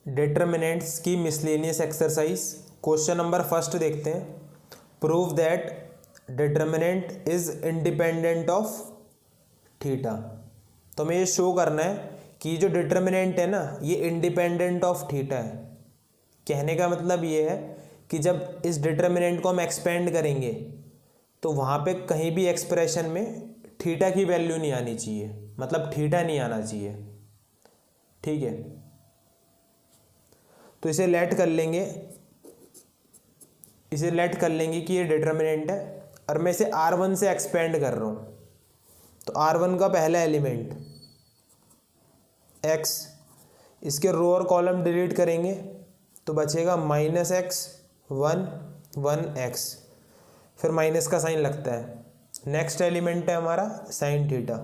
Determinants की miscellaneous exercise. Question number first देखते हैं। Prove that determinant is independent of theta. तो हमें ये शो करना है कि जो डिटर्मिनेंट है ना ये इंडिपेंडेंट ऑफ थीटा है। कहने का मतलब ये है कि जब इस डिटर्मिनेंट को हम एक्सपेंड करेंगे तो वहाँ पे कहीं भी एक्सप्रेशन में थीटा की वैल्यू नहीं आनी चाहिए, मतलब थीटा नहीं आना चाहिए। ठीक है, तो इसे लेट कर लेंगे, कि ये डिटर्मिनेंट है और मैं इसे R1 से एक्सपेंड कर रहा हूँ। तो R1 का पहला एलिमेंट x, इसके रो और कॉलम डिलीट करेंगे तो बचेगा -x 1 x, फिर माइनस का साइन लगता है। नेक्स्ट एलिमेंट है हमारा साइन थीटा,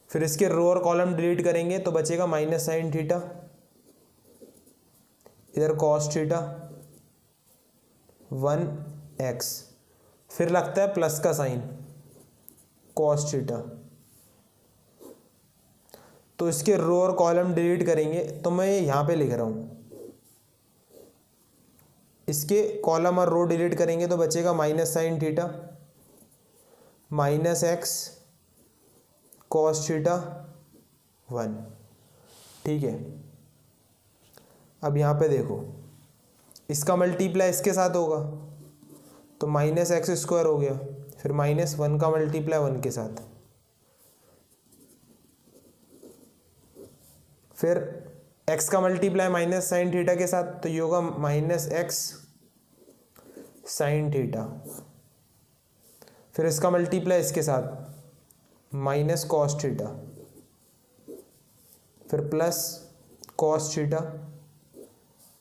फिर इसके रो और कॉलम डिलीट करेंगे तो बचेगा माइनस साइन थीटा, इधर कॉस थीटा 1x, फिर लगता है प्लस का साइन कॉस थीटा। तो इसके रो और कॉलम डिलीट करेंगे तो मैं यहाँ पे लिख रहा हूँ, इसके कॉलम और रो डिलीट करेंगे तो बचेगा minus sine theta -x cos theta 1। ठीक है, अब यहाँ पे देखो इसका मल्टीप्लाई इसके साथ होगा तो -x² हो गया, फिर -1 का मल्टीप्लाई 1 के साथ, फिर x का मल्टीप्लाई माइनस साइन थीटा के साथ तो ये होगा -x साइन थीटा, फिर इसका मल्टीप्लाई इसके साथ माइनस कॉस थीटा, फिर प्लस कॉस थीटा,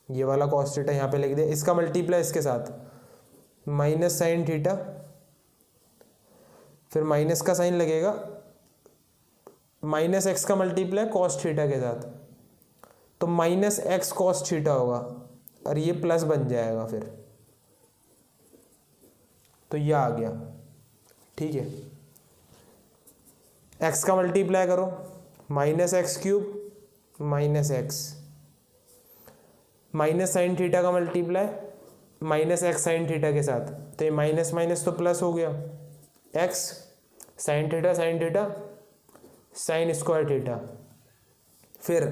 ये वाला कॉस थीटा यहाँ पे लिख दिया, इसका मल्टीप्लाई इसके साथ माइनस साइन थीटा, फिर माइनस का साइन लगेगा, -x का मल्टीप्लाई कॉस थीटा के साथ तो -x कॉस थीटा होगा और ये प्लस बन जाएगा, फिर तो ये आ गया। ठीक है, x का मल्टीप्लाई करो -x³ -x, minus sine theta का मल्टीप्लाई -x साइन थीटा के साथ तो ये माइनस माइनस तो प्लस हो गया, x sine theta sine square theta, फिर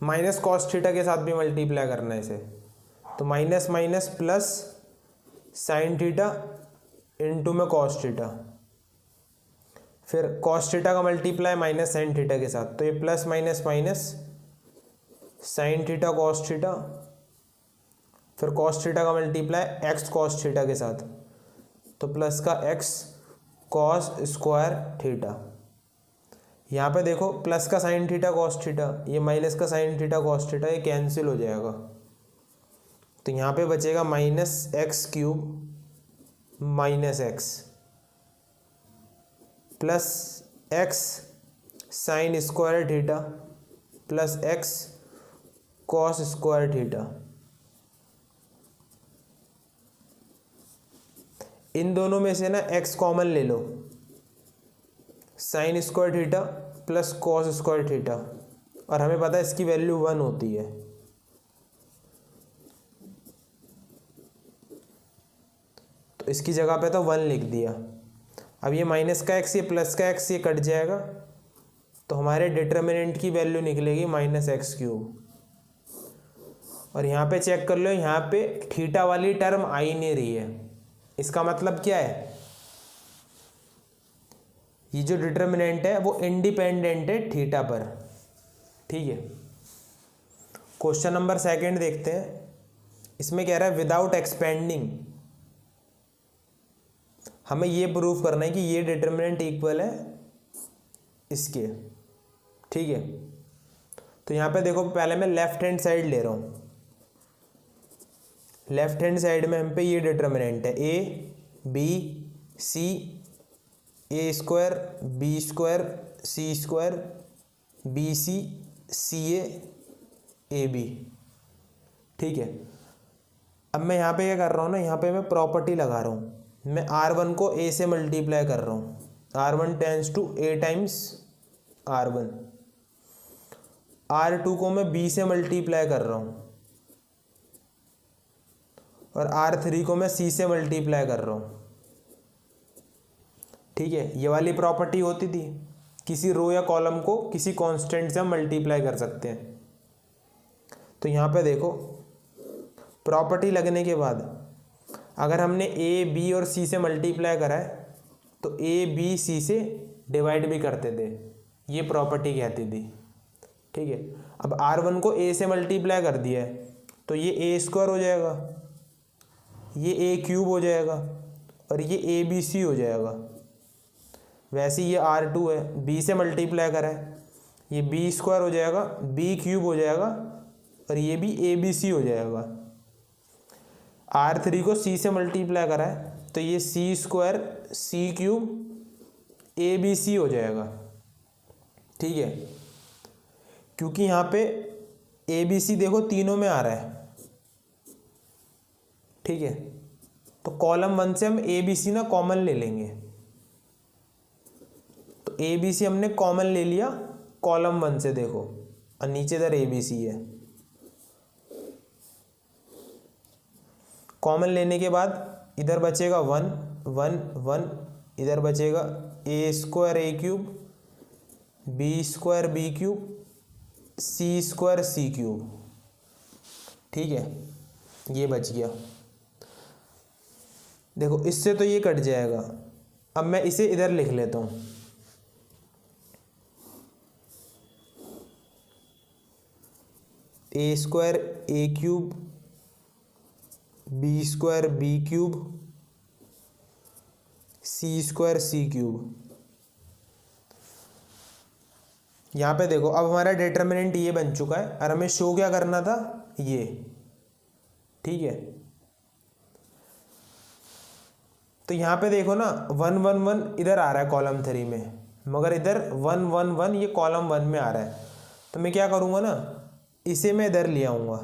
माइनस कॉस थीटा के साथ भी मल्टीप्लाई करना है इसे तो minus minus plus sine theta into में कॉस थीटा, फिर कॉस थीटा का मल्टीप्लाई माइनस साइन थीटा के साथ तो ये plus minus minus sign theta cos theta, फिर कॉस थीटा का मल्टीप्लाई एक्स कॉस थीटा के साथ तो प्लस का x कॉस स्क्वायर थीटा। यहाँ पे देखो प्लस का साइन थीटा कॉस थीटा, ये माइनस का साइन थीटा कॉस थीटा, ये कैंसिल हो जाएगा तो यहाँ पे बचेगा -x³ -x plus x sine square theta plus x cos square theta. इन दोनों में से ना x कॉमन ले लो, sine square theta plus cos square theta, और हमें पता है इसकी वैल्यू 1 होती है। तो इसकी जगह पे तो 1 लिख दिया। अब ये माइनस का x ये प्लस का x ये कट जाएगा तो हमारे डिटर्मिनेंट की वैल्यू निकलेगी -x³। और यहाँ पे चेक कर लो, यहाँ पे थीटा वाली टर्म आ ही नहीं रही है। इसका मतलब क्या है, ये जो डिटर्मिनेंट है वो इंडिपेंडेंट है थीटा पर। ठीक है, क्वेश्चन नंबर सेकंड देखते हैं। इसमें कह रहा है विदाउट एक्सपेंडिंग हमें ये प्रूफ करना है कि ये डिटर्मिनेंट इक्वल है इसके। ठीक है, तो यहाँ पे देखो पहले मैं लेफ्ट हैंड साइड ले रहा हूँ। लेफ्ट हैंड साइड में हम पे ये डिटर्मिनेंट है a b c a² b² c² bc ca ab। ठीक है, अब मैं यहाँ पे क्या कर रहा हूँ ना, यहाँ पे मैं प्रॉपर्टी लगा रहा हूँ। मैं R1 को a से मल्टीप्लाई कर रहा हूँ, R1 tends to a times R1। R2 को मैं B से मल्टीप्लाई कर रहा हूँ और R3 को मैं C से मल्टीप्लाई कर रहा हूँ। ठीक है, ये वाली प्रॉपर्टी होती थी, किसी रो या कॉलम को किसी कांस्टेंट से हम मल्टीप्लाई कर सकते हैं। तो यहाँ पे देखो, प्रॉपर्टी लगने के बाद अगर हमने A, B और C से मल्टीप्लाई करा है तो A, B, C से डिवाइड भी करते थे, ये प्रॉपर्टी कहती थी। ठीक है, अब R1 को A से मल्टीप्लाई कर दिया है तो ये A स्क्वायर हो जाएगा, ये A क्यूब हो जाएगा और ये ABC हो जाएगा। वैसे ये R2 है, B से मल्टीप्लाई करा है, ये B स्क्वायर हो जाएगा, B क्यूब हो जाएगा और ये भी ABC हो जाएगा। R3 को C से मल्टीप्लाई करा है तो ये C square, C cube, ABC हो जाएगा। ठीक है, क्योंकि यहाँ पे ABC देखो तीनों में आ रहा है। ठीक है, तो कॉलम 1 से हम ABC ना कॉमन ले लेंगे, तो ABC हमने कॉमन ले लिया कॉलम 1 से, देखो और नीचे इधर ABC है। कॉमन लेने के बाद इधर बचेगा 1 1 1, इधर बचेगा A square A cube, B square B cube, C square C cube. ठीक है, ये बच गया। देखो इससे तो ये कट जाएगा, अब मैं इसे इधर लिख लेता हूँ। A square A cube, B square B cube, C square C cube. यहाँ पे देखो अब हमारा डिटर्मिनेंट ये बन चुका है और हमें शो क्या करना था, ये। ठीक है, तो यहाँ पे देखो ना 1 1 1 इधर आ रहा है कॉलम 3 में, मगर इधर 1 1 1 ये कॉलम 1 में आ रहा है। तो मैं क्या करूँगा ना, इसे मैं इधर ले आऊँगा।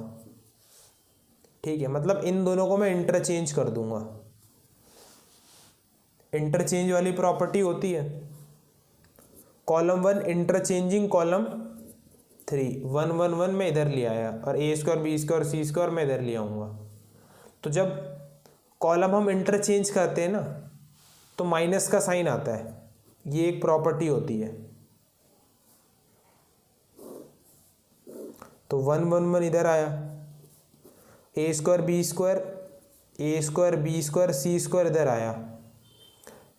ठीक है, मतलब इन दोनों को मैं इंटरचेंज कर दूंगा। इंटरचेंज वाली प्रॉपर्टी होती है, कॉलम 1 इंटरचेंजिंग कॉलम 3, 1 1 1 में इधर ले आया और A square B square C square मैं इधर ले आऊँगा। तो जब कॉलम हम इंटरचेंज करते हैं ना तो माइनस का साइन आता है, ये एक प्रॉपर्टी होती है। तो 1 1 1 इधर आया, A square B square, A square B square C square इधर आया।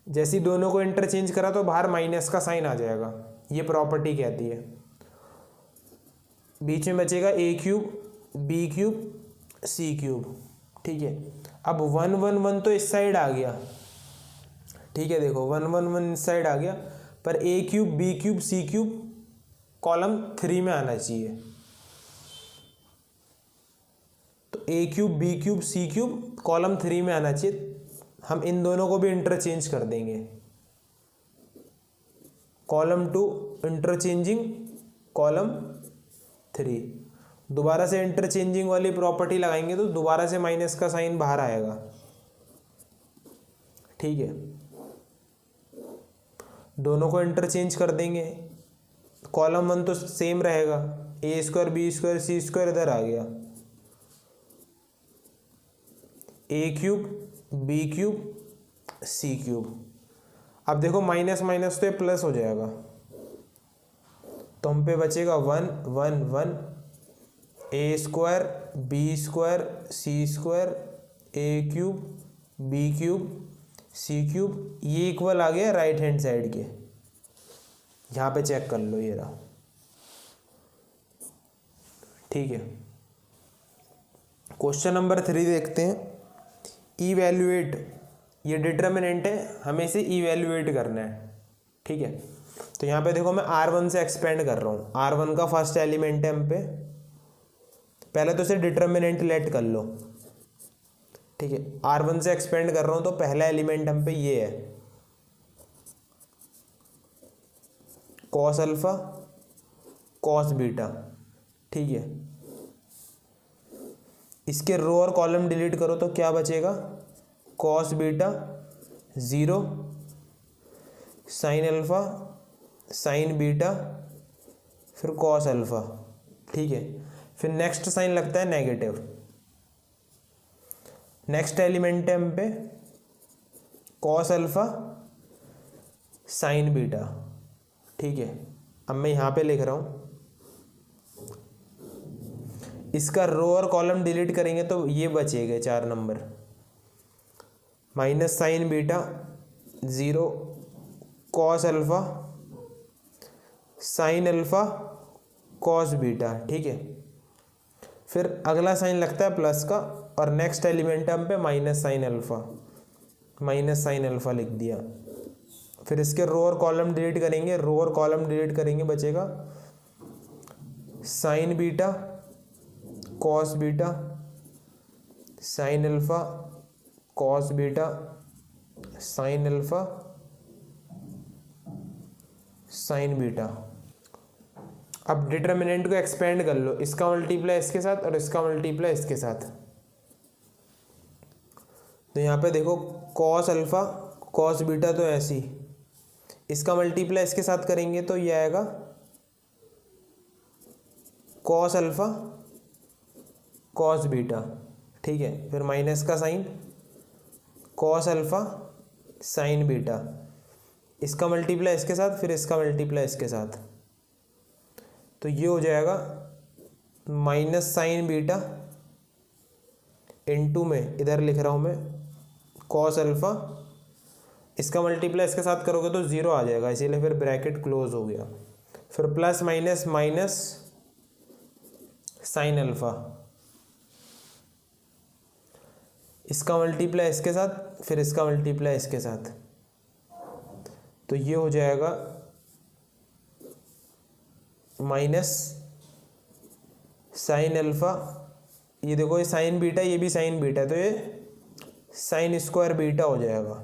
जैसे ही दोनों को इंटरचेंज करा तो बाहर माइनस का साइन आ जाएगा, ये प्रॉपर्टी कहती है। बीच में बचेगा A cube B cube C cube. ठीक है, अब 1 1 1 तो इस साइड आ गया। ठीक है, देखो 1 1 1 इस साइड आ गया, पर A cube B cube C cube column 3 में आना चाहिए। तो A cube B cube C cube column 3 में आना चाहिए। हम इन दोनों को भी इंटरचेंज कर देंगे, कॉलम 2 इंटरचेंजिंग कॉलम 3। दोबारा से इंटरचेंजिंग वाली प्रॉपर्टी लगाएंगे तो दोबारा से माइनस का साइन बाहर आएगा। ठीक है, दोनों को इंटरचेंज कर देंगे, कॉलम 1 तो सेम रहेगा, A square B square C square इधर आ गया, A cube B cube C cube. अब देखो माइनस माइनस तो ये प्लस हो जाएगा, तो हम पे बचेगा 1 1 1, A square B square C square A cube B cube C cube. ये इक्वल आ गया राइट हैंड साइड के, यहाँ पे चेक कर लो, ये रहा। ठीक है, क्वेश्चन नंबर 3 देखते हैं। इवैल्यूएट, ये डिटर्मिनेंट है, हमें इसे इवैल्यूएट करना है। ठीक है, तो यहाँ पे देखो मैं R1 से एक्सपेंड कर रहा हूँ, R1 का फर्स्ट एलिमेंट है हम पे। पहले तो इसे डिटर्मिनेंट लेट कर लो। ठीक है, R1 से एक्सपेंड कर रहा हूँ तो पहला एलिमेंट हम पे ये है, कॉस अल्फा कॉस बीटा। ठीक है, इसके रो और कॉलम डिलीट करो तो क्या बचेगा, cos beta 0, sine alpha sign beta, फिर कॉस अल्फा। ठीक है। फिर नेक्स्ट साइन लगता है नेगेटिव। नेक्स्ट एलिमेंट है हम पे कॉस अल्फा साइन बीटा, ठीक है। अब मैं यहाँ पे लिख रहा हूँ, इसका रो और कॉलम डिलीट करेंगे तो ये बचेगा 4 number, minus sign beta 0 cos alpha sine alpha cos beta, ठीक है। फिर अगला साइन लगता है प्लस का और नेक्स्ट एलिमेंट हम पे माइनस साइन अल्फा लिख दिया। फिर इसके रो और कॉलम डिलीट करेंगे, रो और कॉलम डिलीट करेंगे, बचेगा sign beta cos beta sine alpha cos beta sine alpha sign beta. अब डिटर्मिनेंट को एक्सपेंड कर लो, इसका मल्टीप्लाई इसके साथ और इसका मल्टीप्लाई इसके साथ। तो यहाँ पे देखो कॉस अल्फा कॉस बीटा तो ऐसी, इसका मल्टीप्लाई इसके साथ करेंगे तो ये आएगा कॉस अल्फा कॉस बीटा, ठीक है। फिर माइनस का sine cos alpha sign beta, इसका मल्टीप्लाई इसके साथ, फिर इसका मल्टीप्लाई इसके साथ। तो ये हो जाएगा माइनस साइन बीटा इनटू में इधर लिख रहा हूँ मैं कॉस अल्फा, इसका मल्टीप्लाई इसके साथ करोगे तो 0 आ जाएगा, इसीलिए फिर ब्रैकेट क्लोज हो गया। फिर plus minus minus sine alpha, इसका मल्टीप्लाई इसके साथ, फिर इसका मल्टीप्लाई इसके साथ। तो ये हो जाएगा माइनस साइन अल्फा, ये देखो ये साइन बीटा, ये भी साइन बीटा, तो ये साइन स्क्वायर बीटा हो जाएगा,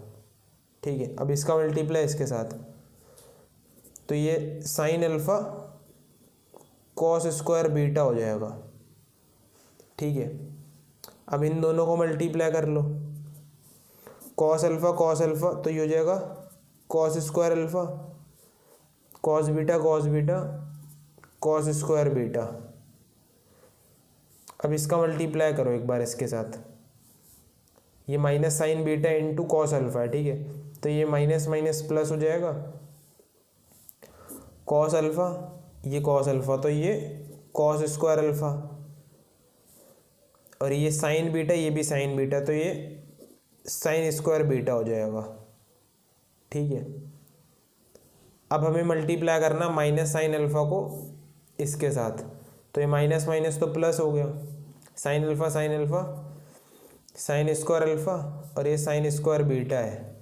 ठीक है। अब इसका मल्टीप्लाई इसके साथ, तो ये sine alpha cos square beta हो जाएगा, ठीक है। अब इन दोनों को मल्टीप्लाई कर लो, कॉस अल्फा तो ये हो जाएगा cos square alpha cos beta cos square beta. अब इसका मल्टीप्लाई करो एक बार इसके साथ, ये minus sign beta into cos alpha है, ठीक है। तो ये माइनस माइनस प्लस हो जाएगा, कॉस अल्फा ये कॉस अल्फा तो ये कॉस स्क्वायर अल्फा, और ये साइन बीटा ये भी साइन बीटा तो ये साइन स्क्वायर बीटा हो जाएगा, ठीक है। अब हमें मल्टीप्लाई करना माइनस साइन अल्फा को इसके साथ, तो ये माइनस माइनस तो प्लस हो गया, sine alpha sine square alpha और ये साइन स्क्वायर बीटा है।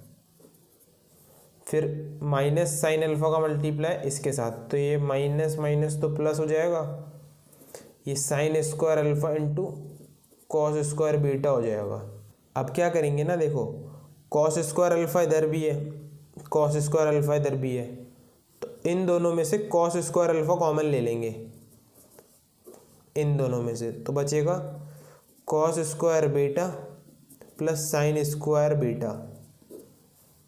फिर माइनस साइन अल्फा का मल्टीप्लाई इसके साथ, तो ये माइनस माइनस तो प्लस हो जाएगा, ये sine square alpha into cos square beta हो जाएगा। अब क्या करेंगे ना, देखो कॉस स्क्वायर अल्फा इधर भी है, कॉस स्क्वायर अल्फा इधर भी है, तो इन दोनों में से कॉस स्क्वायर अल्फा कॉमन ले लेंगे इन दोनों में से, तो बचेगा cos square beta plus sine square beta,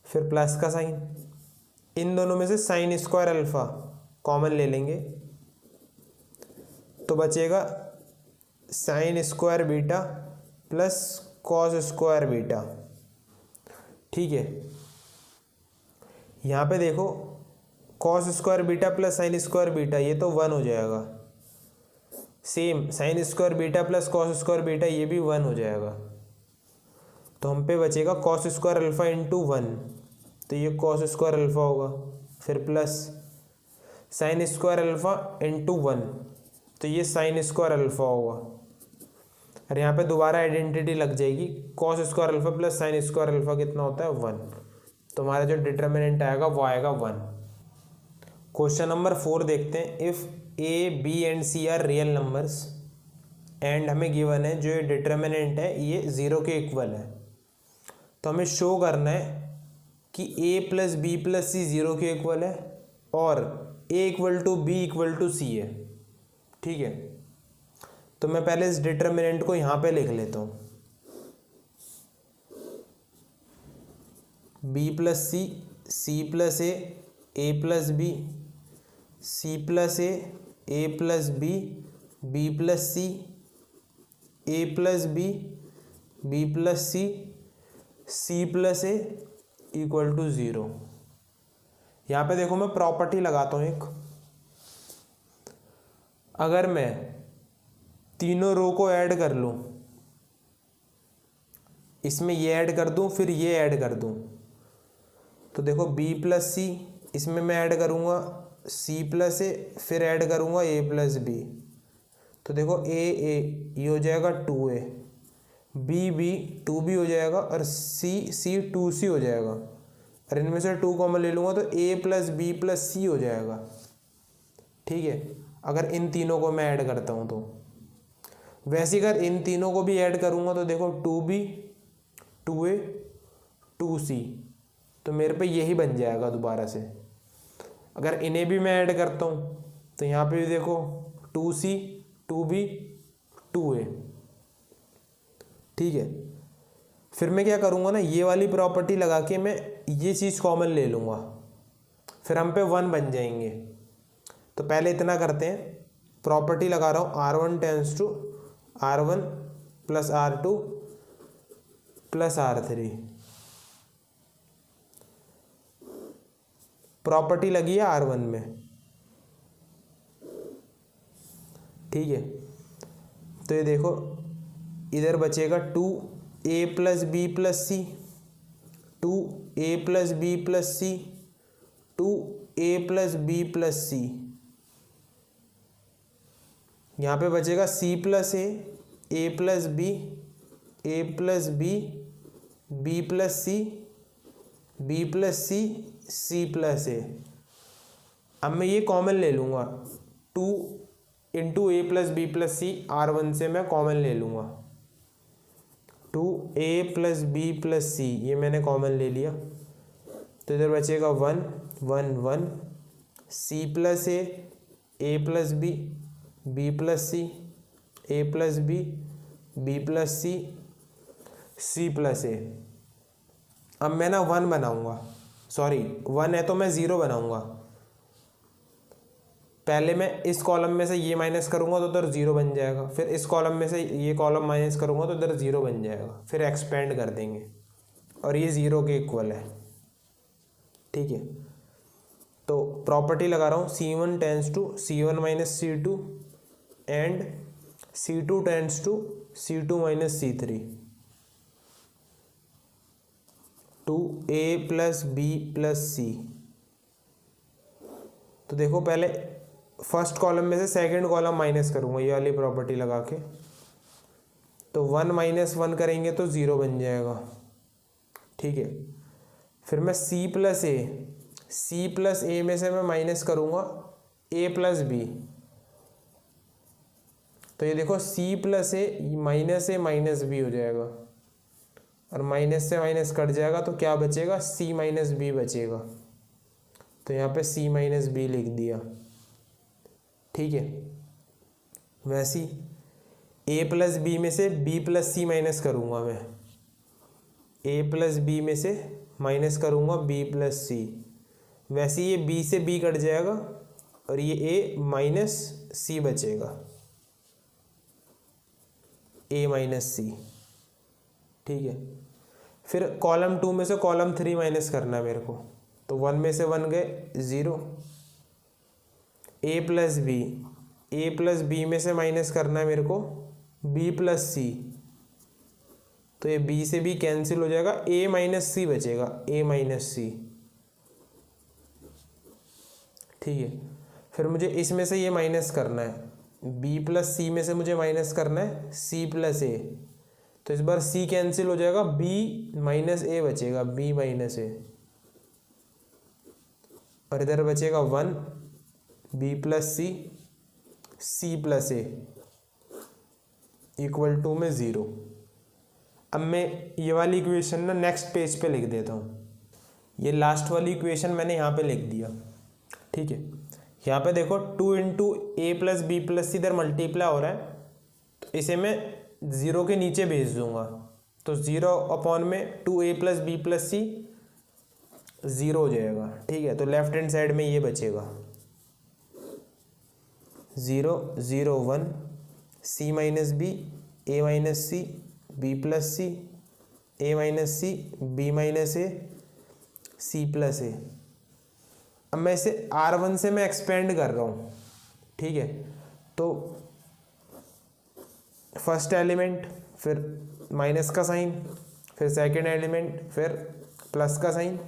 फिर प्लस का साइन, इन दोनों में से साइन स्क्वायर अल्फा कॉमन ले लेंगे तो बचेगा sine square beta plus cos square beta, ठीक है। यहाँ पे देखो cos square beta plus sine square beta, ये तो 1 हो जाएगा, same sine square beta plus cos square beta ये भी 1 हो जाएगा। तो हम पे बचेगा कॉस स्क्वायर अल्फा इंटू 1, तो ये कॉस स्क्वायर अल्फा होगा, फिर plus sine square alpha into 1, तो ये साइन स्क्वायर अल्फा होगा। और यहाँ पे दोबारा आइडेंटिटी लग जाएगी, cos square alpha plus sine square alpha कितना होता है 1, तो हमारा जो डिटर्मिनेंट आएगा वो आएगा 1। क्वेश्चन नंबर 4 देखते हैं। If A B and C are real numbers and हमें गिवन है जो ये डिटर्मिनेंट है ये 0 के इक्वल है, तो हमें शो करना है कि A plus B plus C 0 के इक्वल है और A equal to B equal to C है, ठीक है। तो मैं पहले इस डिटर्मिनेंट को यहाँ पे लिख लेता हूँ, B plus C, C plus A plus B, C plus A plus B B plus C, A plus B, B plus C, C plus A equal to 0। यहाँ पे देखो मैं प्रॉपर्टी लगाता हूँ एक। अगर मैं तीनों रो को ऐड कर लूँ, इसमें ये ऐड कर दूँ फिर ये ऐड कर दूँ, तो देखो बी प्लस सी, इसमें मैं ऐड करूँगा सी प्लस ए, फिर ऐड करूँगा ए प्लस बी, तो देखो ए ये हो जाएगा 2a, बी 2b हो जाएगा, और सी 2c हो जाएगा, और इनमें से 2 कॉमन ले लूँगा तो a प्लस बी प्लस सी हो जाएगा। ठीक है, अगर इन तीनों को मैं ऐड करता हूँ तो। वैसे अगर इन तीनों को भी ऐड करूँगा तो देखो 2b 2a 2c, तो मेरे पे यही बन जाएगा दोबारा से। अगर इन्हें भी मैं ऐड करता हूँ तो यहाँ पे भी देखो 2c 2b 2a। ठीक है, फिर मैं क्या करूँगा ना, ये वाली प्रॉपर्टी लगा के मैं ये चीज़ कॉमन ले लूँगा, फिर हम पे 1 बन जाएंगे। तो पहले इतना करते हैं, प्रॉपर्टी लगा रहा हूँ R1 tends to R1 plus R2 plus R3। Property लगी है R1 में। ठीक है, तो ये देखो इधर बचेगा 2a प्लस बी प्लस सी, 2a प्लस बी प्लस सी, 2a प्लस बी प्लस सी। यहाँ पे बचेगा c plus A plus B, A plus B, B plus C, B plus C, C plus ए। अब मैं ये कॉमन ले लूँगा, 2 इंटू ए प्लस बी प्लस सी, R1 से मैं कॉमन ले लूँगा 2a प्लस बी प्लस सी, ये मैंने कॉमन ले लिया, तो इधर बचेगा 1 1 1, c plus A plus B, B plus C, A plus B, B plus C, C plus ए। अब मैं ना 1 बनाऊँगा, सॉरी 1 है तो मैं 0 बनाऊँगा। पहले मैं इस कॉलम में से ये माइनस करूँगा तो उधर 0 बन जाएगा, फिर इस कॉलम में से ये कॉलम माइनस करूँगा तो उधर 0 बन जाएगा, फिर एक्सपेंड कर देंगे और ये 0 के इक्वल है। ठीक है, तो प्रॉपर्टी लगा रहा हूँ C1 tends to C1 minus C2 and C2 tends to C2 minus C3, 2a plus B plus C. तो देखो पहले फर्स्ट कॉलम में से सेकंड कॉलम माइनस करूँगा ये वाली प्रॉपर्टी लगा के, तो 1 माइनस 1 करेंगे तो 0 बन जाएगा। ठीक है, फिर मैं c प्लस ए में से मैं माइनस करूँगा a प्लस बी, तो ये देखो c प्लस ए माइनस बी हो जाएगा, और माइनस से माइनस कट जाएगा तो क्या बचेगा, c माइनस बी बचेगा, तो यहाँ पे c माइनस बी लिख दिया। ठीक है, वैसी a प्लस बी में से b प्लस सी माइनस करूँगा मैं, a प्लस बी में से माइनस करूँगा b प्लस सी, वैसे ये b से b कट जाएगा और ये a माइनस सी बचेगा, a माइनस सी। ठीक है, फिर कॉलम 2 में से कॉलम 3 माइनस करना है मेरे को, तो 1 में से 1 गए 0, a प्लस बी में से माइनस करना है मेरे को b प्लस सी, तो ये b से b कैंसिल हो जाएगा, a माइनस सी बचेगा, a माइनस सी। ठीक है, फिर मुझे इसमें से ये माइनस करना है, b प्लस सी में से मुझे माइनस करना है c प्लस ए, तो इस बार c कैंसिल हो जाएगा, b माइनस ए बचेगा, b माइनस ए, और इधर बचेगा 1 b plus C, C plus A equal to में 0। अब मैं ये वाली इक्वेशन ना नेक्स्ट पेज पे लिख देता हूँ, ये लास्ट वाली इक्वेशन मैंने यहाँ पे लिख दिया। ठीक है, यहाँ पे देखो 2 इंटू ए प्लस बी प्लस सी इधर मल्टीप्लाई हो रहा है, तो इसे मैं 0 के नीचे भेज दूंगा, तो 0 अपॉन में 2a plus B plus C 0 हो जाएगा। ठीक है, तो लेफ्ट हैंड साइड में ये बचेगा 0 0 1 सी minus B, A minus C, B plus C, A minus C, B minus A, C plus ए। अब मैं इसे R1 से मैं एक्सपेंड कर रहा हूँ, ठीक है। तो फर्स्ट एलिमेंट, फिर माइनस का साइन, फिर सेकंड एलिमेंट, फिर प्लस का साइन।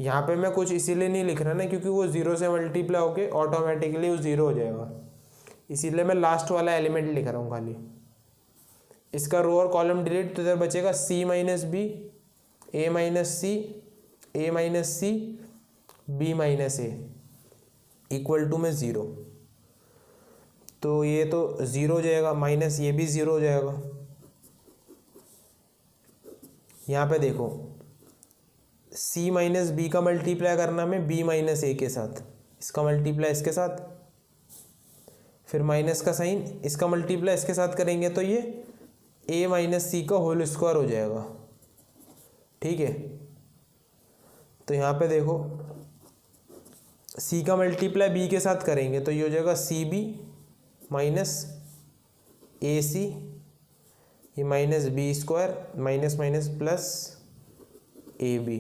यहाँ पे मैं कुछ इसीलिए नहीं लिख रहा ना, क्योंकि वो जीरो से मल्टीप्लाई होके ऑटोमेटिकली वो जीरो हो जाएगा, इसीलिए मैं लास्ट वाला एलिमेंट लिख रहा हूँ खाली। इसका रो और कॉलम डिलीट, तो इधर बचेगा C minus B, A minus C, A minus C, B minus A equal to में ज़ीरो। तो ये तो ज़ीरो हो जाएगा, माइनस ये भी ज़ीरो हो जाएगा। यहाँ पे देखो c माइनस बी का मल्टीप्लाई करना में b माइनस ए के साथ, इसका मल्टीप्लाई इसके साथ, फिर माइनस का साइन, इसका मल्टीप्लाई इसके साथ करेंगे तो ये a माइनस सी का होल स्क्वायर हो जाएगा, ठीक है। तो यहाँ पे देखो c का मल्टीप्लाई b के साथ करेंगे तो ये हो जाएगा सी बी माइनस ए सी, ये minus B square, minus minus plus A B,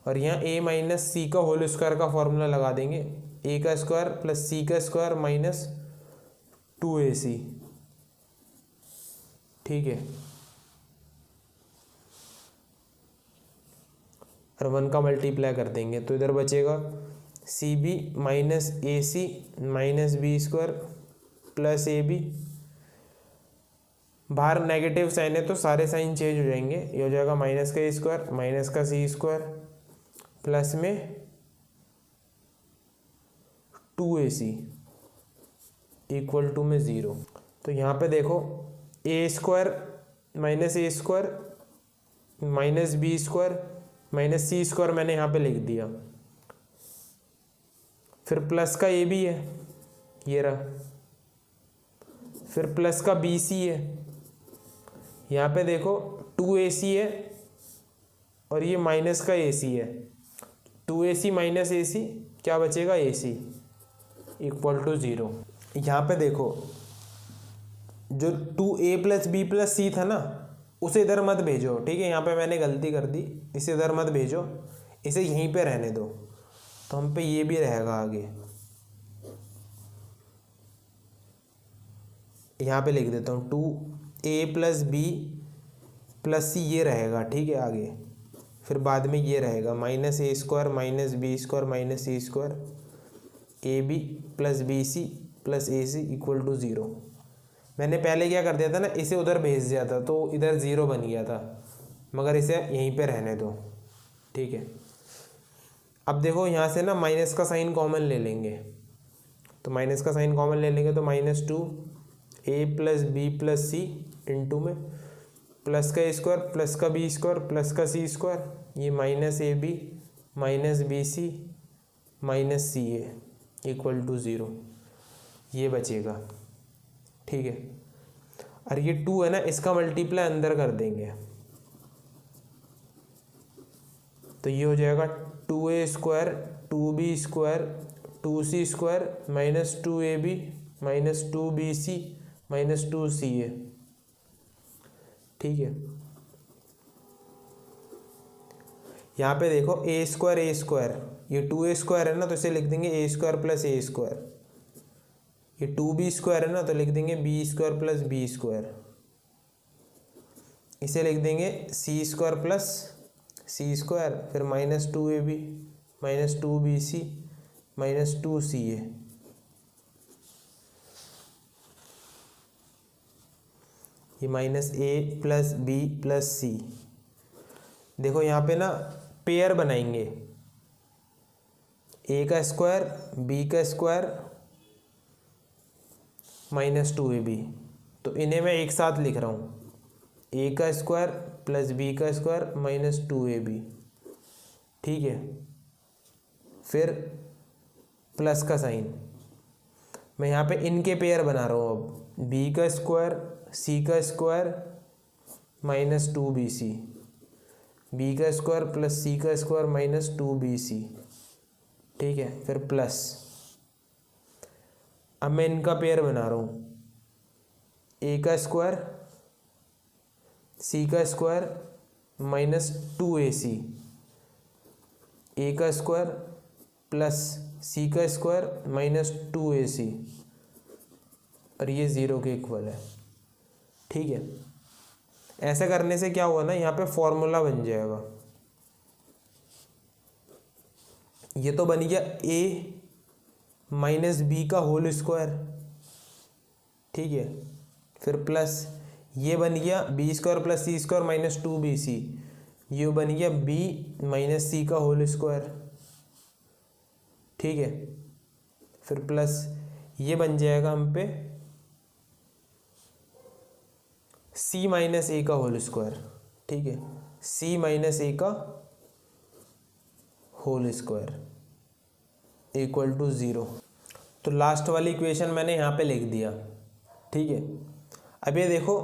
और यहाँ a माइनस सी का होल स्क्वायर का फॉर्मूला लगा देंगे, a का स्क्वायर प्लस c का स्क्वायर माइनस 2ac, ठीक है। और 1 का मल्टीप्लाई कर देंगे तो इधर बचेगा C B minus A C minus B square plus A B. बाहर नेगेटिव साइन है तो सारे साइन चेंज हो जाएंगे, ये हो जाएगा माइनस का स्क्वायर माइनस का सी स्क्वायर प्लस में 2ac इक्वल टू में ज़ीरो। तो यहाँ पे देखो A square minus A square minus B square minus C square मैंने यहाँ पे लिख दिया, फिर प्लस का ए बी है, ये रहा, फिर प्लस का बी सी है, यहाँ पे देखो 2ac है और ये माइनस का ac है, 2ac माइनस ac क्या बचेगा ac इक्वल टू ज़ीरो। यहाँ पे देखो जो 2a प्लस बी प्लस सी था ना उसे इधर मत भेजो, ठीक है। यहाँ पे मैंने गलती कर दी, इसे इधर मत भेजो, इसे यहीं पे रहने दो, तो हम पे ये भी रहेगा आगे। यहाँ पे लिख देता हूँ 2a प्लस बी प्लस सी, ये रहेगा, ठीक है आगे। फिर बाद में ये रहेगा minus A square minus B square minus C square A B plus B C plus A C equal to zero. मैंने पहले क्या कर दिया था ना, इसे उधर भेज दिया था तो इधर ज़ीरो बन गया था, मगर इसे यहीं पे रहने दो, ठीक है। अब देखो यहाँ से ना माइनस का साइन कॉमन ले लेंगे, तो माइनस का साइन कॉमन ले लेंगे तो minus 2a plus B plus C into में प्लस का स्क्वायर प्लस का बी स्क्वायर प्लस का सी स्क्वायर, ये minus A B minus B C minus C A equal to zero, ये बचेगा, ठीक है। और ये 2 है ना, इसका मल्टीप्लाई अंदर कर देंगे तो ये हो जाएगा 2a square 2b square 2c square minus 2ab minus 2bc minus 2ca, ठीक है। यहाँ पे देखो a स्क्वायर, ये 2a स्क्वायर है ना तो इसे लिख देंगे a square plus a square, ये 2b स्क्वायर है ना तो लिख देंगे b square plus b square, इसे लिख देंगे c square plus c square, फिर minus 2ab minus 2bc minus 2ca, ये minus a plus B plus C. देखो यहाँ पे ना पेयर बनाएंगे, a का स्क्वायर b का स्क्वायर माइनस 2ab, तो इन्हें मैं एक साथ लिख रहा हूँ, a का स्क्वायर प्लस b का स्क्वायर माइनस 2ab, ठीक है। फिर प्लस का साइन, मैं यहाँ पे इनके पेयर बना रहा हूँ, अब b का स्क्वायर c का स्क्वायर माइनस 2bc, b का स्क्वायर प्लस c का स्क्वायर माइनस 2bc, ठीक है। फिर प्लस, अब मैं इनका पेयर बना रहा हूँ, ए का स्क्वायर सी का स्क्वायर माइनस 2ac, ए का स्क्वायर प्लस सी का स्क्वायर माइनस 2ac, और ये 0 के इक्वल है। ठीक है, ऐसा करने से क्या हुआ ना, यहाँ पे फॉर्मूला बन जाएगा। ये तो बन गया a माइनस बी का होल स्क्वायर, ठीक है, फिर प्लस ये बन गया बी स्क्वायर प्लस सी स्क्वायर माइनस 2bc, ये बन गया b माइनस सी का होल स्क्वायर, ठीक है, फिर प्लस ये बन जाएगा हम पे c माइनस ए का होल स्क्वायर, ठीक है, c माइनस ए का होल स्क्वायर इक्वल टू 0। तो लास्ट वाली इक्वेशन मैंने यहाँ पे लिख दिया। ठीक है, अब ये देखो,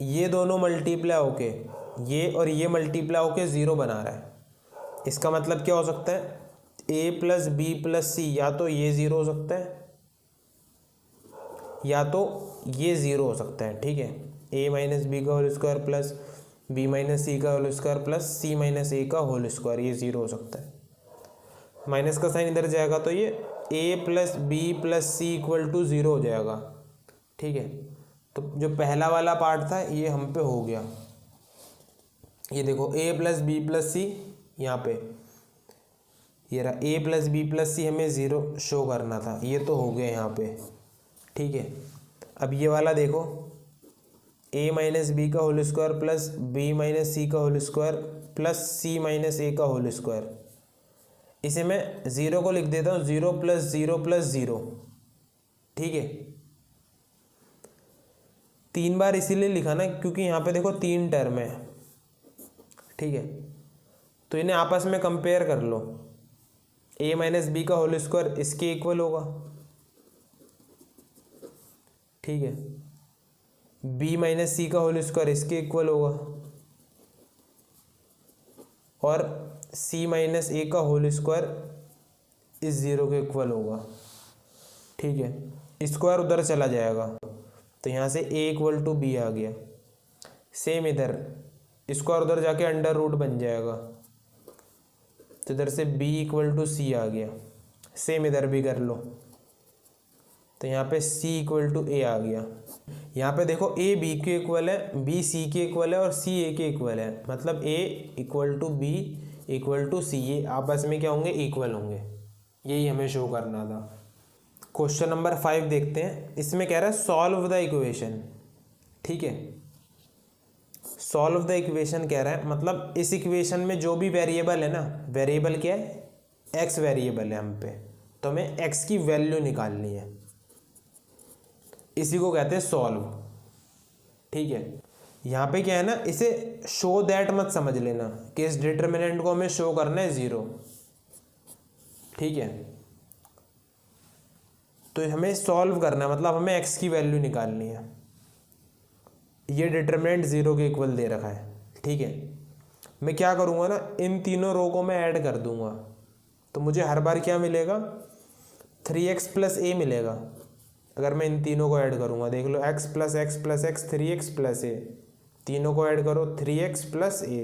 ये दोनों मल्टीप्लाई होके ये और ये मल्टीप्लाई होके 0 बना रहा है। इसका मतलब क्या हो सकता है, a प्लस बी प्लस सी, या तो ये 0 हो सकता है या तो ये 0 हो सकता है। ठीक है, a माइनस बी का whole square plus b minus C का whole square plus c minus A का होल स्क्वायर, ये 0 हो सकता है। माइनस का साइन इधर जाएगा तो ये a plus B plus C equal to 0 हो जाएगा। ठीक है, तो जो पहला वाला पार्ट था ये हम पे हो गया। ये देखो a प्लस बी प्लस सी, यहाँ पे ये रहा a प्लस बी प्लस सी, हमें 0 शो करना था, ये तो हो गया यहाँ पे। ठीक है, अब ये वाला देखो, a माइनस बी का whole square plus b minus C का whole square plus c minus A का होल स्क्वायर, इसे मैं 0 को लिख देता हूँ 0 प्लस 0 प्लस 0। ठीक है, 3 बार इसीलिए लिखा ना क्योंकि यहाँ पे देखो 3 टर्म है। ठीक है, तो इन्हें आपस में कंपेयर कर लो, a माइनस बी का होल स्क्वायर इसके इक्वल होगा, ठीक है, b माइनस सी का होल स्क्वायर इसके इक्वल होगा, और c माइनस ए का होल स्क्वायर इस 0 के इक्वल होगा। ठीक है, स्क्वायर उधर चला जाएगा तो यहाँ से a इक्वल टू बी आ गया। सेम इधर स्क्वायर उधर जाके अंडर रूट बन जाएगा, तो इधर से b इक्वल टू सी आ गया। सेम इधर भी कर लो, तो यहाँ पे c इक्वल टू ए आ गया। यहाँ पे देखो a b के इक्वल है, b c के इक्वल है और c a के इक्वल है, मतलब a equal to b equal to C, ये आपस में क्या होंगे, इक्वल होंगे। यही हमें शो करना था। क्वेश्चन नंबर 5 देखते हैं। इसमें कह रहा है सॉल्व द इक्वेशन। ठीक है, सॉल्व द इक्वेशन कह रहा है, मतलब इस इक्वेशन में जो भी वेरिएबल है ना, वेरिएबल क्या है, x वेरिएबल है हम पे, तो हमें x की वैल्यू निकालनी है, इसी को कहते हैं सॉल्व। ठीक है, यहाँ पे क्या है ना, इसे शो दैट मत समझ लेना कि इस डिटर्मिनेंट को हमें शो करना है 0। ठीक है, तो हमें सॉल्व करना है, मतलब हमें x की वैल्यू निकालनी है। ये डिटर्मिनेंट 0 के इक्वल दे रखा है। ठीक है, मैं क्या करूँगा ना, इन तीनों रो को मैं ऐड कर दूंगा, तो मुझे हर बार क्या मिलेगा, 3x प्लस ए मिलेगा। अगर मैं इन तीनों को ऐड करूँगा, देख लो x plus X plus X 3x plus A, तीनों को ऐड करो 3x plus A,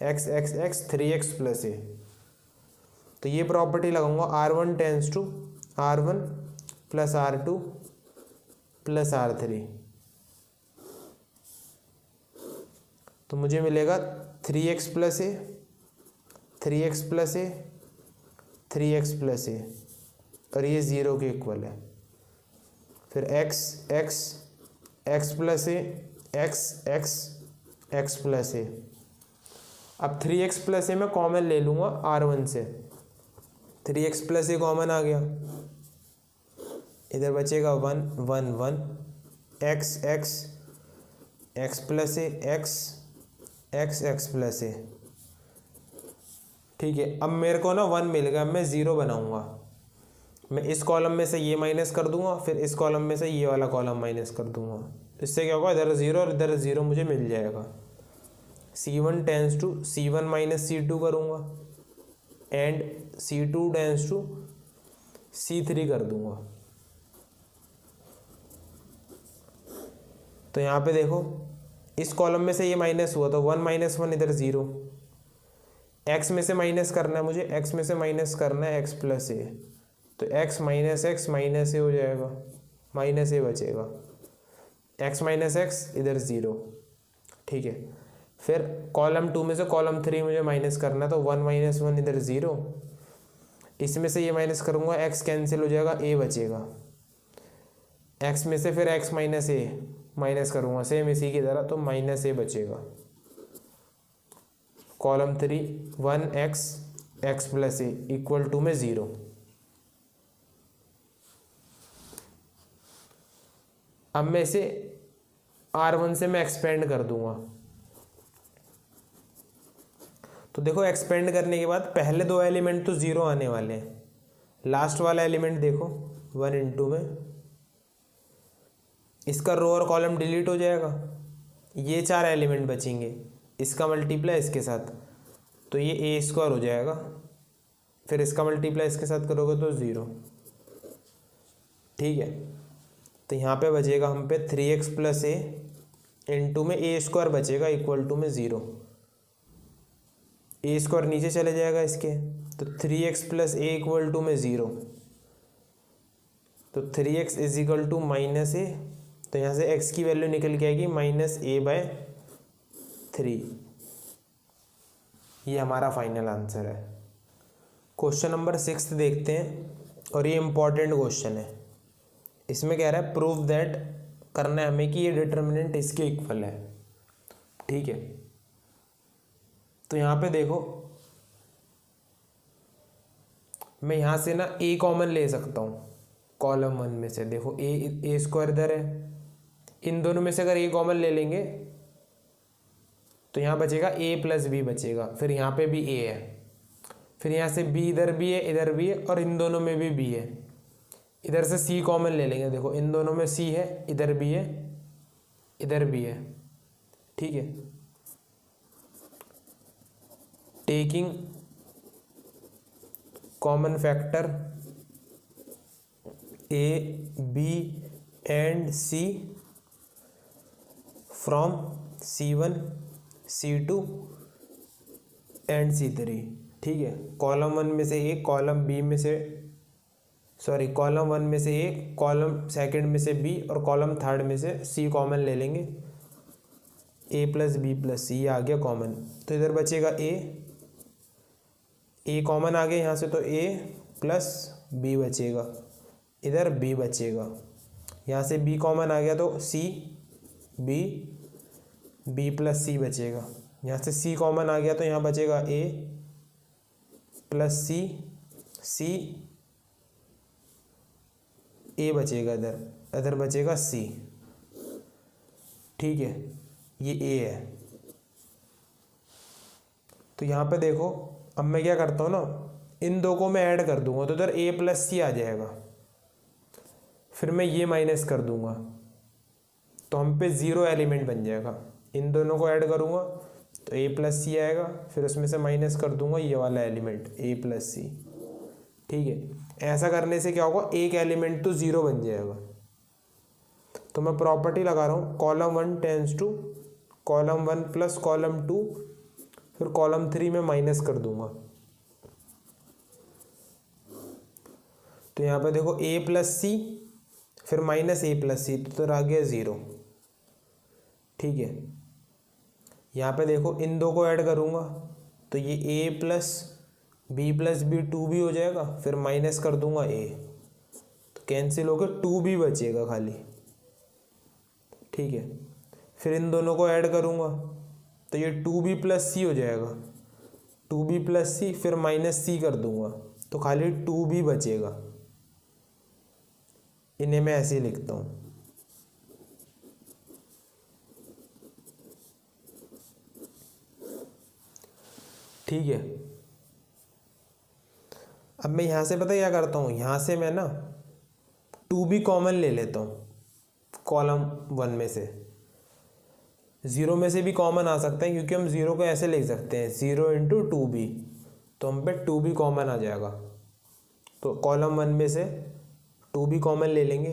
x x x 3x plus A. तो ये प्रॉपर्टी लगाऊंगा, R1 tends to R1 plus R2 plus R3, तो मुझे मिलेगा 3x प्लस ए, 3x प्लस ए, 3x plus ए, और ये 0 के इक्वल है। फिर x x x plus A, x x x plus ए। अब 3x प्लस ए मैं कॉमन ले लूँगा R1 से, 3x प्लस ए कॉमन आ गया, इधर बचेगा 1 1 1, x x x plus A, x x x plus ए। ठीक है, अब मेरे को ना 1 मिल गया, मैं 0 बनाऊँगा। मैं इस कॉलम में से ये माइनस कर दूंगा, फिर इस कॉलम में से ये वाला कॉलम माइनस कर दूंगा, इससे क्या होगा, इधर 0 और इधर 0 मुझे मिल जाएगा। C1 tends to C1 minus C2 करूँगा, and C2 tends to C3 कर दूंगा। तो यहाँ पे देखो इस कॉलम में से ये माइनस हुआ तो 1 माइनस 1 इधर 0। एक्स में से माइनस करना है मुझे, एक्स में से माइनस करना है एक्स प्लस ए, तो एक्स माइनस ए हो जाएगा, माइनस ए बचेगा, एक्स माइनस एक्स इधर 0। ठीक है, फिर कॉलम 2 में से कॉलम 3 मुझे माइनस करना है, तो 1 माइनस 1 इधर 0। इसमें से ये माइनस करूँगा, एक्स कैंसिल हो जाएगा, ए बचेगा। एक्स में से फिर एक्स माइनस ए माइनस करूँगा सेम इसी की तरह, तो माइनस ए बचेगा। Column 3 1 X plus A equal to में 0। अब मैं इसे R1 से मैं एक्सपेंड कर दूंगा। तो देखो एक्सपेंड करने के बाद पहले दो एलिमेंट तो 0 आने वाले हैं, लास्ट वाला एलिमेंट देखो 1 इंटू में इसका रो और कॉलम डिलीट हो जाएगा, ये 4 एलिमेंट बचेंगे, इसका मल्टीप्लाई इसके साथ तो ये ए स्क्वायर हो जाएगा, फिर इसका मल्टीप्लाई इसके साथ करोगे तो 0। ठीक है, तो यहाँ पे बचेगा हम पे 3x प्लस ए इंटू में ए स्क्वायर बचेगा इक्वल टू में 0। ए स्क्वायर नीचे चले जाएगा इसके, तो 3x plus A equal to में 0, तो 3x is equal to minus A, तो यहाँ से x की वैल्यू निकल के आएगी -a/3। ये हमारा फाइनल आंसर है। क्वेश्चन नंबर 6 देखते हैं, और ये इंपॉर्टेंट क्वेश्चन है। इसमें कह रहा है प्रूव दैट, करना है हमें कि ये डिटर्मिनेंट इसके इक्वल है। ठीक है, तो यहाँ पे देखो मैं यहाँ से ना a कॉमन ले सकता हूँ कॉलम 1 में से। देखो ए स्क्वायर इधर है, इन दोनों में से अगर a कॉमन ले लेंगे तो यहाँ बचेगा a प्लस बी बचेगा, फिर यहाँ पे भी a है, फिर यहाँ से b इधर भी है इधर भी है, और इन दोनों में भी b है। इधर से c कॉमन ले लेंगे, देखो इन दोनों में c है, इधर भी है इधर भी है। ठीक है, taking common factor a b and c from C1 C2 and C3। ठीक है, कॉलम 1 में से एक, कॉलम बी में से कॉलम 1 में से एक, कॉलम सेकंड में से बी, और कॉलम थर्ड में से सी कॉमन ले लेंगे। a प्लस बी प्लस सी आ गया कॉमन, तो इधर बचेगा a कॉमन आ गया यहाँ से, तो a प्लस बी बचेगा, इधर b बचेगा। यहाँ से b कॉमन आ गया तो c b प्लस सी बचेगा। यहाँ से c कॉमन आ गया तो यहाँ बचेगा a प्लस सी a बचेगा, इधर बचेगा c। ठीक है, ये a है। तो यहाँ पे देखो अब मैं क्या करता हूँ ना, इन दो को मैं ऐड कर दूंगा, तो इधर a प्लस सी आ जाएगा, फिर मैं ये माइनस कर दूंगा, तो हम पे 0 एलिमेंट बन जाएगा। इन दोनों को ऐड करूंगा तो a प्लस सी आएगा, फिर उसमें से माइनस कर दूंगा ये वाला एलिमेंट a प्लस सी। ठीक है, ऐसा करने से क्या होगा, एक एलिमेंट तो 0 बन जाएगा। तो मैं प्रॉपर्टी लगा रहा हूँ, column 1 tends to column 1 plus column 2, फिर कॉलम 3 में माइनस कर दूंगा। तो यहाँ पे देखो a प्लस सी फिर माइनस a प्लस सी, तो आ गया 0। ठीक है, यहाँ पे देखो इन दो को ऐड करूँगा तो ये a प्लस बी 2 भी हो जाएगा, फिर माइनस कर दूंगा a, तो कैंसिल होकर 2b बचेगा खाली। ठीक है, फिर इन दोनों को ऐड करूँगा तो ये 2b प्लस सी हो जाएगा, 2b प्लस सी फिर माइनस सी कर दूंगा, तो खाली 2b बचेगा। इन्हें मैं ऐसे ही लिखता हूँ। ठीक है, अब मैं यहाँ से पता क्या करता हूँ, यहाँ से मैं ना 2b कॉमन ले लेता हूँ कॉलम 1 में से। 0 में से भी कॉमन आ सकता है, क्योंकि हम 0 को ऐसे लिख सकते हैं 0 इंटू 2b, तो हम पे 2b कॉमन आ जाएगा। तो कॉलम 1 में से 2b कॉमन ले लेंगे,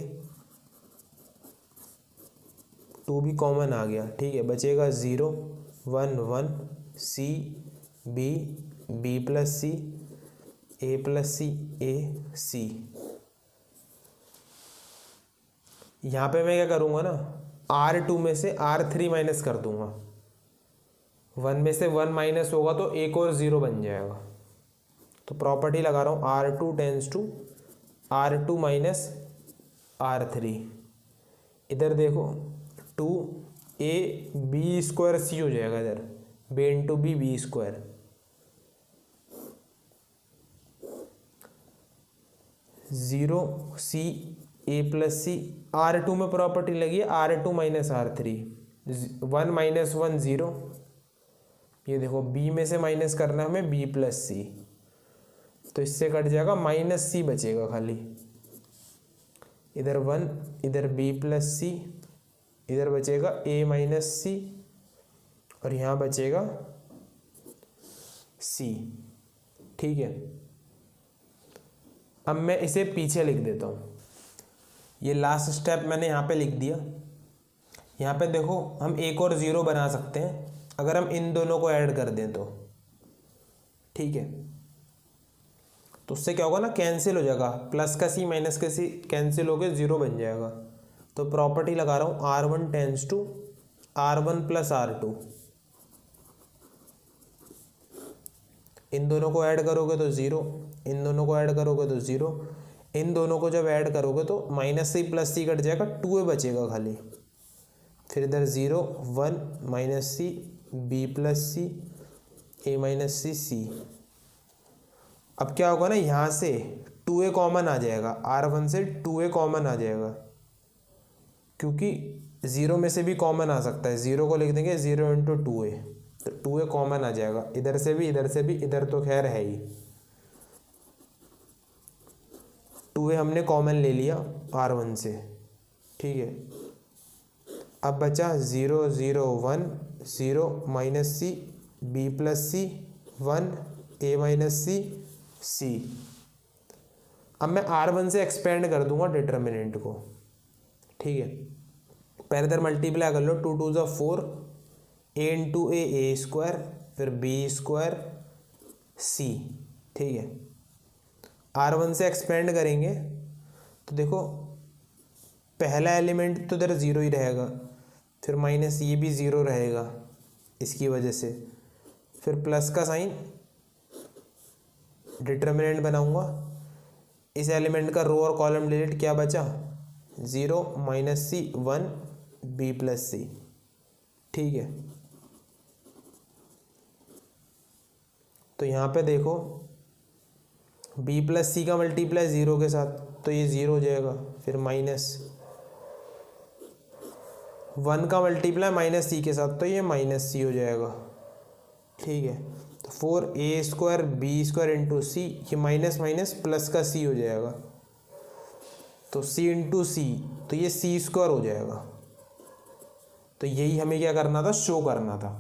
2 भी कॉमन आ गया, ठीक है। बचेगा 0 1 1 C B B plus C A plus C ए सी। यहाँ पे मैं क्या करूँगा ना, R2 में से R3 माइनस कर दूंगा। 1 में से 1 माइनस होगा तो एक और 0 बन जाएगा। तो प्रॉपर्टी लगा रहा हूँ R2 tense to R2 minus R3। इधर देखो 2ab स्क्वायर सी हो जाएगा, इधर b into B B square. 0 C A plus C. R2 में प्रॉपर्टी लगी है R2 माइनस R3। 1 माइनस 1 0। ये देखो b में से माइनस करना है हमें b प्लस सी, तो इससे कट जाएगा माइनस सी बचेगा खाली। इधर 1 इधर b प्लस सी, इधर बचेगा a माइनस सी और यहाँ बचेगा c, ठीक है। अब मैं इसे पीछे लिख देता हूँ। ये लास्ट स्टेप मैंने यहाँ पे लिख दिया। यहाँ पे देखो हम एक और 0 बना सकते हैं अगर हम इन दोनों को ऐड कर दें तो, ठीक है। तो उससे क्या होगा ना, कैंसिल हो जाएगा, प्लस का c माइनस का c कैंसिल हो गए 0 बन जाएगा। तो प्रॉपर्टी लगा रहा हूँ R1 tends to R1 plus R2। इन दोनों को ऐड करोगे तो 0, इन दोनों को ऐड करोगे तो 0, इन दोनों को जब ऐड करोगे तो माइनस सी प्लस सी कट जाएगा, 2a बचेगा खाली। फिर इधर 0 1 minus C b plus C A minus C C. अब क्या होगा ना, यहाँ से 2a कॉमन आ जाएगा, R1 से 2a कॉमन आ जाएगा, क्योंकि 0 में से भी कॉमन आ सकता है। 0 को लिख देंगे 0 इंटू 2a, तो 2a कॉमन आ जाएगा। इधर से भी इधर से भी, इधर तो खैर है ही। 2a हमने कॉमन ले लिया R1 से, ठीक है। अब बचा 0 0 1 0 minus C b plus C 1 a minus C C. अब मैं R1 से एक्सपेंड कर दूंगा डिटर्मिनेंट को, ठीक है। पहले इधर मल्टीप्लाई कर लो, 2 2 ज़ा 4 a इंटू ए स्क्वायर फिर b स्क्वायर c, ठीक है। R1 से एक्सपेंड करेंगे तो देखो पहला एलिमेंट तो इधर 0 ही रहेगा, फिर माइनस ये भी 0 रहेगा इसकी वजह से, फिर प्लस का साइन, डिटर्मिनेंट बनाऊंगा। इस एलिमेंट का रो और कॉलम डिलीट, क्या बचा 0 माइनस सी 1 b प्लस सी, ठीक है। तो यहाँ पे देखो b प्लस सी का मल्टीप्लाई 0 के साथ तो ये 0 हो जाएगा, फिर माइनस 1 का मल्टीप्लाई माइनस सी के साथ तो ये माइनस सी हो जाएगा, ठीक है। तो 4a square b square into C, ये माइनस माइनस प्लस का c हो जाएगा, तो c इंटू सी, तो ये c स्क्वायर हो जाएगा। तो यही हमें क्या करना था, शो करना था।